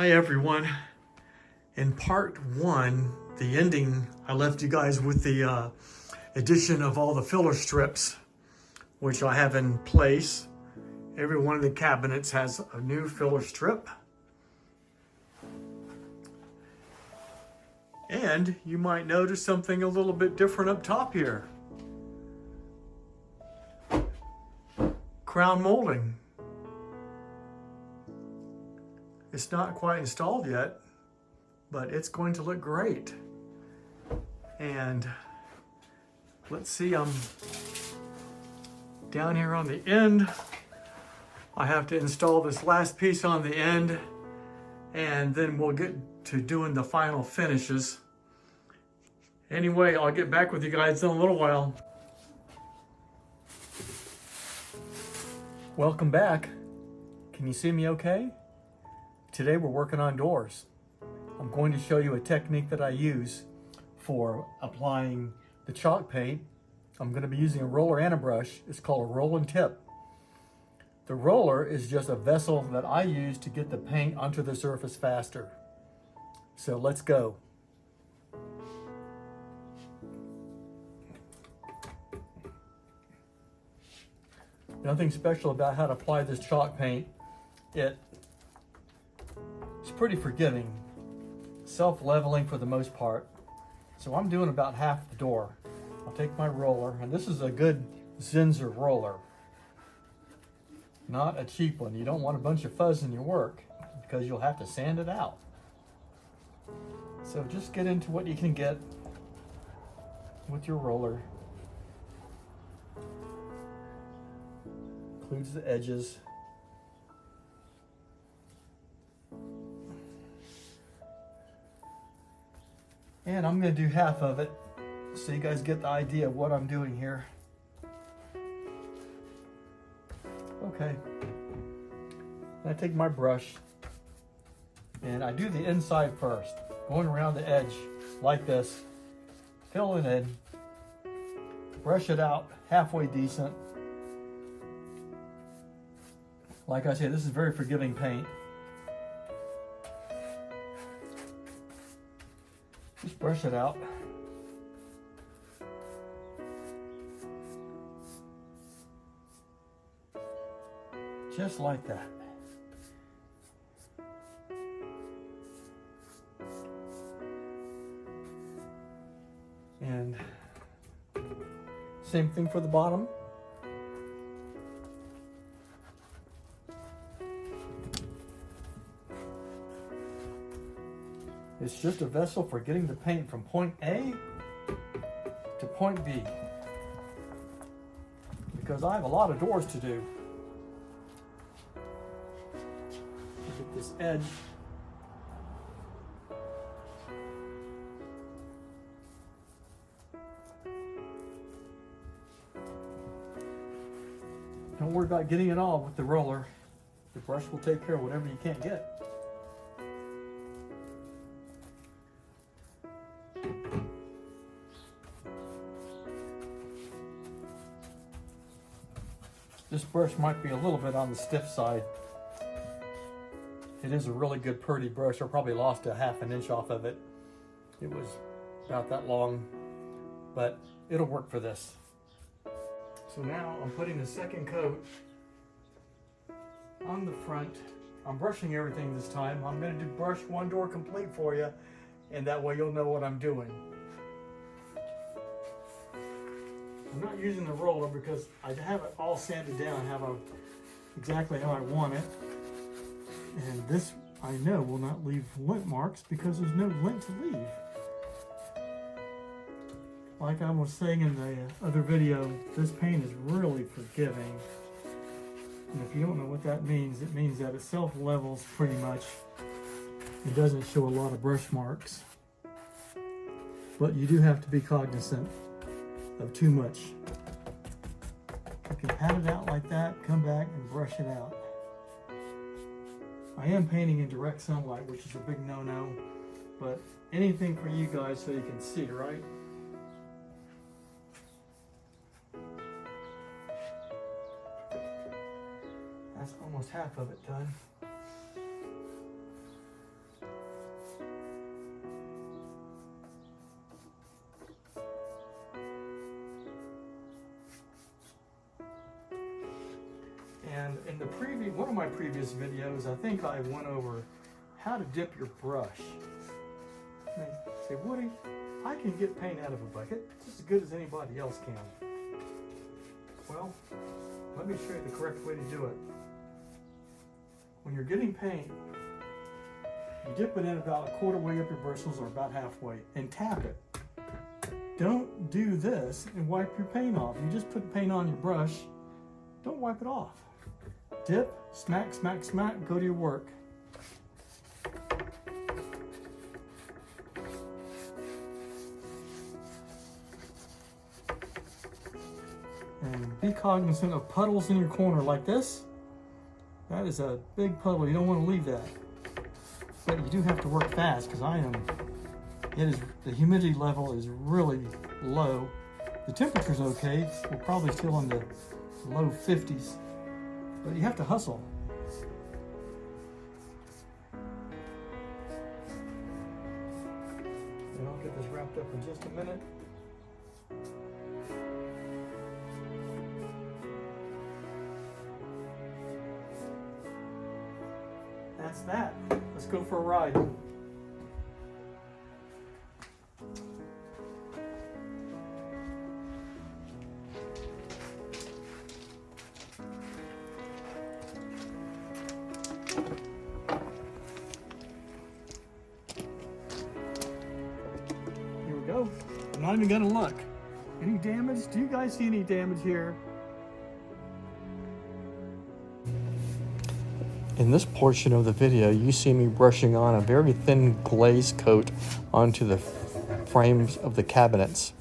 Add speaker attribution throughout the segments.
Speaker 1: Hi everyone. In part one, the ending, I left you guys with the addition of all the filler strips, which I have in place. Every one of the cabinets has a new filler strip. And you might notice something a little bit different up top here. Crown molding. It's not quite installed yet, but it's going to look great. And let's see, I'm down here on the end. I have to install this last piece on the end, and then we'll get to doing the final finishes. Anyway, I'll get back with you guys in a little while. Welcome back. Can you see me okay? Today we're working on doors. I'm going to show you a technique that I use for applying the chalk paint. I'm going to be using a roller and a brush. It's called a roll and tip. The roller is just a vessel that I use to get the paint onto the surface faster. So let's go. Nothing special about how to apply this chalk paint. It's pretty forgiving, self-leveling for the most part. So I'm doing about half the door. I'll take my roller, and this is a good Zinsser roller, not a cheap one. You don't want a bunch of fuzz in your work because you'll have to sand it out. So just get into what you can get with your roller. Includes the edges. And I'm going to do half of it so you guys get the idea of what I'm doing here. Okay. I take my brush and I do the inside first, going around the edge like this, fill it in, brush it out halfway decent. Like I said, this is very forgiving paint. Just brush it out. Just like that. And same thing for the bottom. It's just a vessel for getting the paint from point A to point B. Because I have a lot of doors to do. Get this edge. Don't worry about getting it all with the roller. The brush will take care of whatever you can't get. This brush might be a little bit on the stiff side. It is a really good purdy brush. I probably lost a half an inch off of it. It was about that long, but it'll work for this. So now I'm putting the second coat on the front. I'm brushing everything this time. I'm going to brush one door complete for you, and that way you'll know what I'm doing. I'm not using the roller because I have it all sanded down, exactly how I want it. And this, I know, will not leave lint marks because there's no lint to leave. Like I was saying in the other video, this paint is really forgiving. And if you don't know what that means, it means that it self-levels pretty much. It doesn't show a lot of brush marks. But you do have to be cognizant of too much. You can pat it out like that, come back and brush it out. I am painting in direct sunlight, which is a big no-no, but anything for you guys so you can see, right? That's almost half of it done. And in the one of my previous videos, I think I went over how to dip your brush. And they say, Woody, I can get paint out of a bucket just as good as anybody else can. Well, let me show you the correct way to do it. When you're getting paint, you dip it in about a quarter way up your bristles or about halfway and tap it. Don't do this and wipe your paint off. You just put paint on your brush, don't wipe it off. Dip, smack, smack, smack, go to your work. And be cognizant of puddles in your corner like this. That is a big puddle, you don't want to leave that. But you do have to work fast because the humidity level is really low. The temperature's okay, we're probably still in the low 50s, but you have to hustle. And I'll get this wrapped up in just a minute. That's that. Let's go for a ride. Here we go. I'm not even gonna look. Any damage? Do you guys see any damage here?
Speaker 2: In this portion of the video, you see me brushing on a very thin glaze coat onto the frames of the cabinets.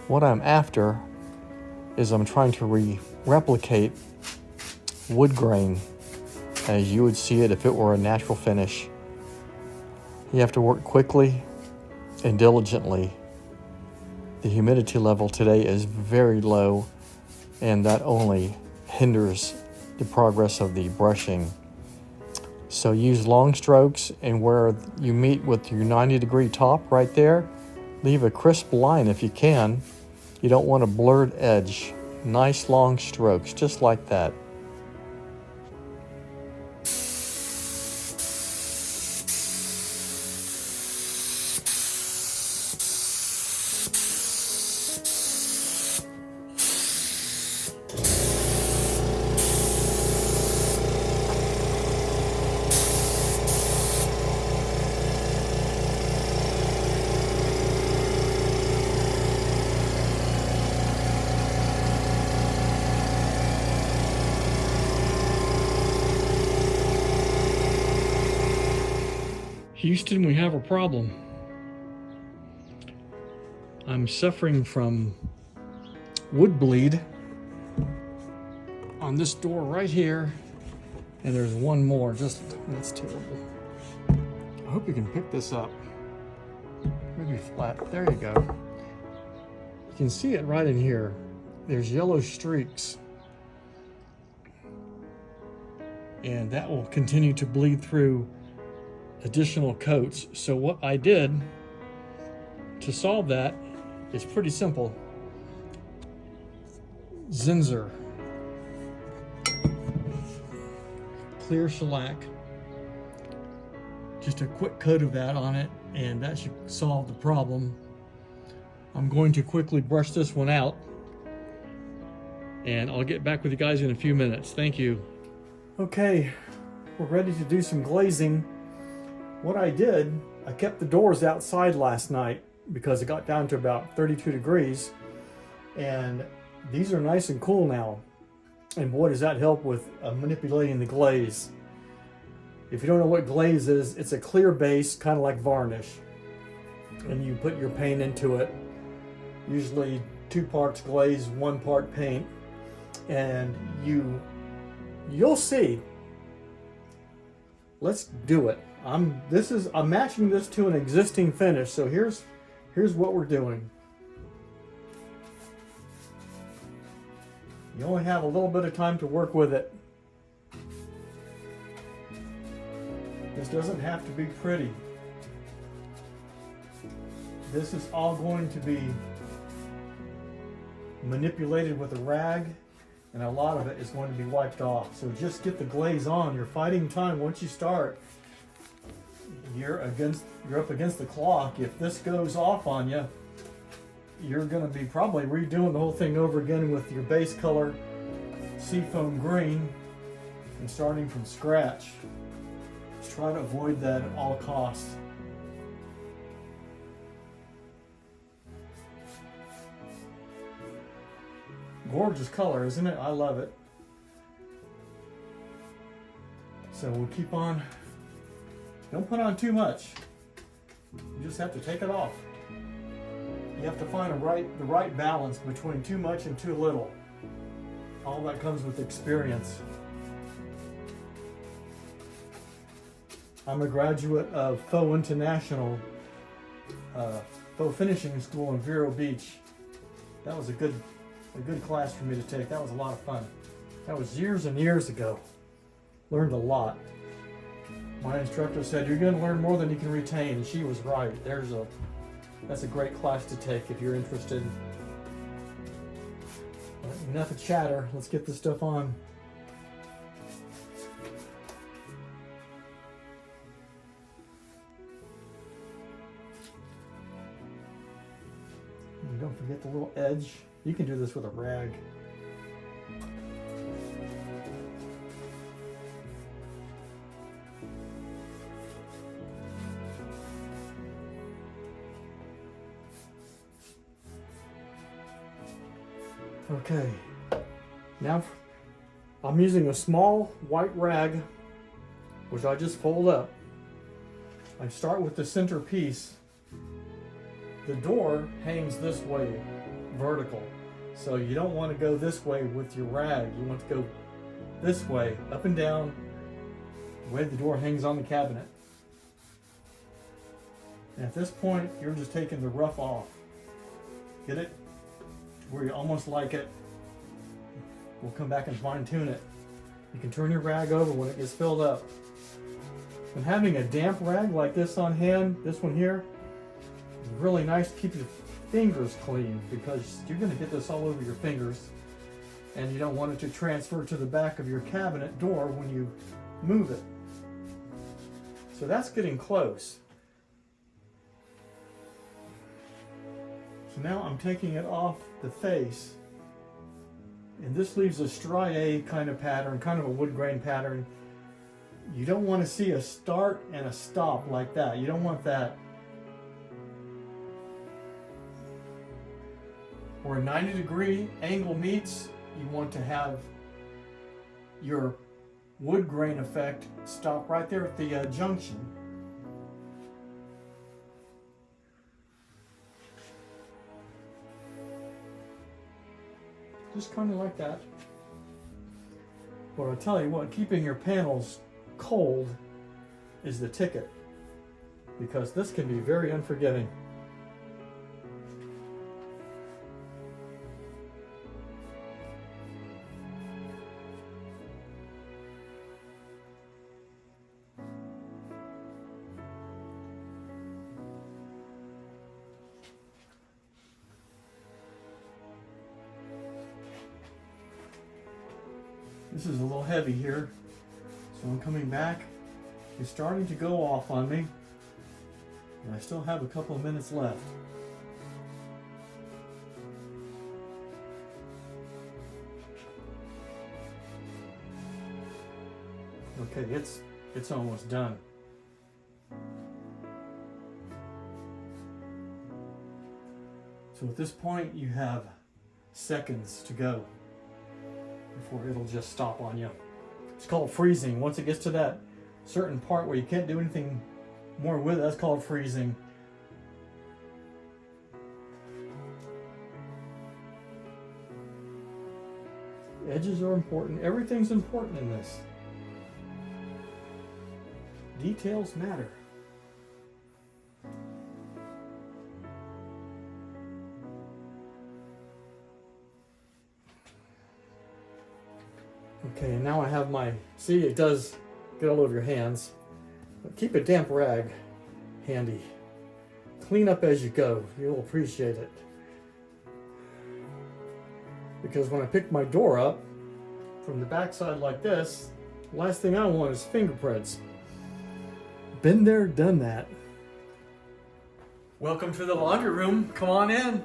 Speaker 2: What I'm after is I'm trying to replicate wood grain as you would see it if it were a natural finish. You have to work quickly and diligently. The humidity level today is very low, and that only hinders the progress of the brushing. So use long strokes, and where you meet with your 90-degree top right there, leave a crisp line if you can. You don't want a blurred edge. Nice long strokes, just like that.
Speaker 1: Houston, we have a problem. I'm suffering from wood bleed on this door right here, and there's one more. That's terrible. I hope you can pick this up. Maybe flat. There you go. You can see it right in here. There's yellow streaks, and that will continue to bleed through additional coats. So what I did to solve that is pretty simple. Zinsser clear shellac, just a quick coat of that on it, and that should solve the problem. I'm going to quickly brush this one out, and I'll get back with you guys in a few minutes. Thank you. Okay, we're ready to do some glazing. What I did, I kept the doors outside last night because it got down to about 32 degrees, and these are nice and cool now. And boy, does that help with manipulating the glaze. If you don't know what glaze is, it's a clear base, kind of like varnish. And you put your paint into it, usually 2 parts glaze, 1 part paint, and you'll see. Let's do it. I'm matching this to an existing finish, so here's what we're doing. You only have a little bit of time to work with it. This doesn't have to be pretty. This is all going to be manipulated with a rag and a lot of it is going to be wiped off. So just get the glaze on. You're fighting time once you start. You're up against the clock. If this goes off on you, you're going to be probably redoing the whole thing over again with your base color seafoam green and starting from scratch. Just try to avoid that at all costs. Gorgeous color, isn't it? I love it. So we'll keep on. Don't put on too much. You just have to take it off. You have to find the right balance between too much and too little. All that comes with experience. I'm a graduate of Faux International Faux Finishing School in Vero Beach. That was a good class for me to take. That was a lot of fun. That was years and years ago. Learned a lot. My instructor said, you're going to learn more than you can retain, and she was right. That's a great class to take if you're interested. But enough of chatter. Let's get this stuff on. And don't forget the little edge. You can do this with a rag. Okay, now I'm using a small white rag, which I just fold up. I start with the center piece. The door hangs this way, vertical. So you don't want to go this way with your rag. You want to go this way, up and down, the way the door hangs on the cabinet. And at this point, you're just taking the rough off. Get it? Where you almost like it. We'll come back and fine tune it. You can turn your rag over when it gets filled up. And having a damp rag like this on hand, this one here, is really nice to keep your fingers clean, because you're going to get this all over your fingers, and you don't want it to transfer to the back of your cabinet door when you move it. So that's getting close. So now I'm taking it off the face, and this leaves a strié kind of pattern, kind of a wood grain pattern. You don't want to see a start and a stop like that. You don't want that. Where a 90-degree angle meets, you want to have your wood grain effect stop right there at the junction. Just kind of like that. But I'll tell you what, keeping your panels cold is the ticket, because this can be very unforgiving. This is a little heavy here, so I'm coming back. It's starting to go off on me, and I still have a couple of minutes left. Okay, it's almost done. So at this point, you have seconds to go before it'll just stop on you. It's called freezing. Once it gets to that certain part where you can't do anything more with it, that's called freezing. Edges are important. Everything's important in this. Details matter. Okay, and now I have my, see, it does get all over your hands. But keep a damp rag handy. Clean up as you go. You'll appreciate it. Because when I picked my door up, from the backside like this, last thing I want is fingerprints. Been there, done that. Welcome to the laundry room. Come on in.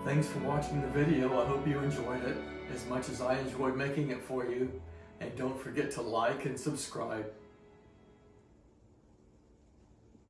Speaker 1: Thanks for watching the video. I hope you enjoyed it as much as I enjoyed making it for you. And don't forget to like and subscribe.